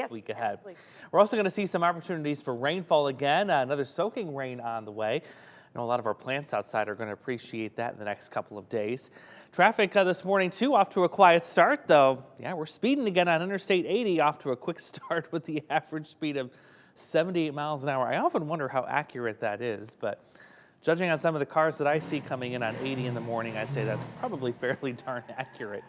Yes, week ahead. absolutely. We're also going to see some opportunities for rainfall again, another soaking rain on the way. I know a lot of our plants outside are going to appreciate that in the next couple of days. Traffic this morning, too, off to a quiet start, though. Yeah, we're speeding again on Interstate 80, off to a quick start with the average speed of 78 miles an hour. I often wonder how accurate that is, but judging on some of the cars that I see coming in on 80 in the morning, I'd say that's probably fairly darn accurate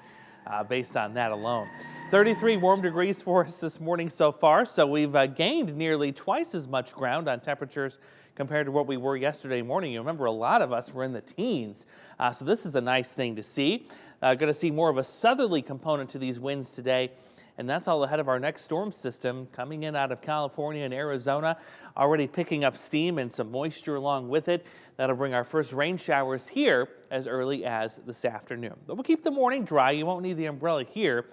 based on that alone. 33 warm degrees for us this morning so far, so we've gained nearly twice as much ground on temperatures compared to what we were yesterday morning. You remember a lot of us were in the teens, so this is a nice thing to see. Going to see more of a southerly component to these winds today, and that's all ahead of our next storm system coming in out of California and Arizona, already picking up steam and some moisture along with it. That'll bring our first rain showers here as early as this afternoon. But we'll keep the morning dry. You won't need the umbrella here.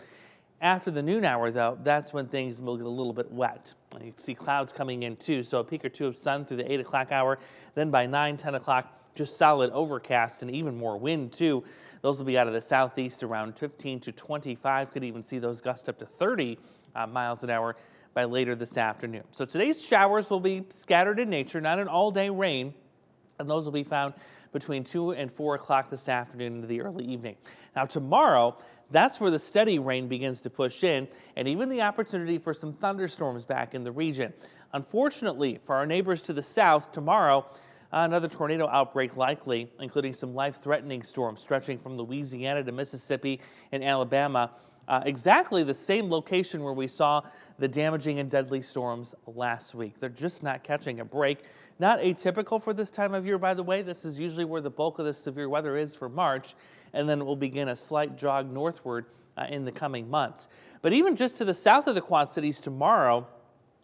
After the noon hour, though, that's when things will get a little bit wet. You can see clouds coming in, too, so a peak or two of sun through the 8 o'clock hour. Then by 9, 10 o'clock, just solid overcast and even more wind, too. Those will be out of the southeast around 15 to 25. Could even see those gusts up to 30 miles an hour by later this afternoon. So today's showers will be scattered in nature, not an all-day rain, and those will be found between 2 and 4 o'clock this afternoon into the early evening. Now tomorrow, that's where the steady rain begins to push in, and even the opportunity for some thunderstorms back in the region. Unfortunately, for our neighbors to the south, tomorrow, another tornado outbreak likely, including some life-threatening storms stretching from Louisiana to Mississippi and Alabama. Exactly the same location where we saw the damaging and deadly storms last week. They're just not catching a break. Not atypical for this time of year, by the way. This is usually where the bulk of the severe weather is for March, and then it will begin a slight jog northward in the coming months. But even just to the south of the Quad Cities tomorrow,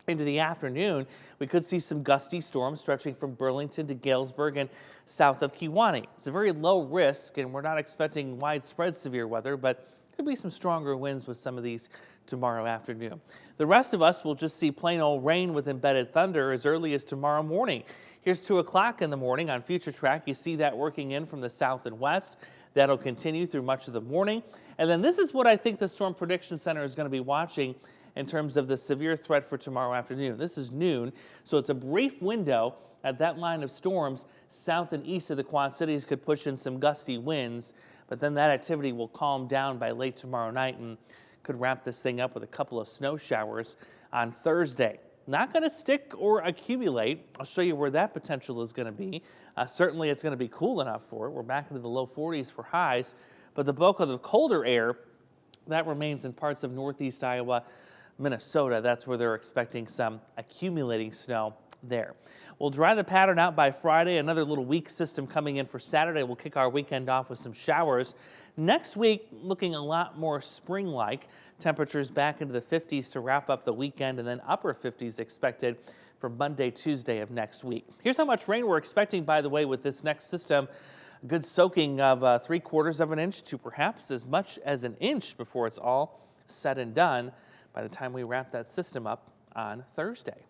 into the afternoon, we could see some gusty storms stretching from Burlington to Galesburg and south of Kewanee. It's a very low risk, and we're not expecting widespread severe weather, but could be some stronger winds with some of these tomorrow afternoon. The rest of us will just see plain old rain with embedded thunder as early as tomorrow morning. Here's 2 o'clock in the morning on Future Track. You see that working in from the south and west. That'll continue through much of the morning. And then this is what I think the Storm Prediction Center is going to be watching in terms of the severe threat for tomorrow afternoon. This is noon, so it's a brief window at that line of storms. South and east of the Quad Cities could push in some gusty winds, but then that activity will calm down by late tomorrow night and could wrap this thing up with a couple of snow showers on Thursday. Not going to stick or accumulate. I'll show you where that potential is going to be. Certainly it's going to be cool enough for it. We're back into the low 40s for highs, but the bulk of the colder air, that remains in parts of northeast Iowa, Minnesota. That's where they're expecting some accumulating snow there. We'll dry the pattern out by Friday. Another little weak system coming in for Saturday. We'll kick our weekend off with some showers. Next week, looking a lot more spring-like. Temperatures back into the 50s to wrap up the weekend, and then upper 50s expected for Monday, Tuesday of next week. Here's how much rain we're expecting, by the way, with this next system. A good soaking of 3/4 of an inch to perhaps as much as an inch before it's all said and done by the time we wrap that system up on Thursday.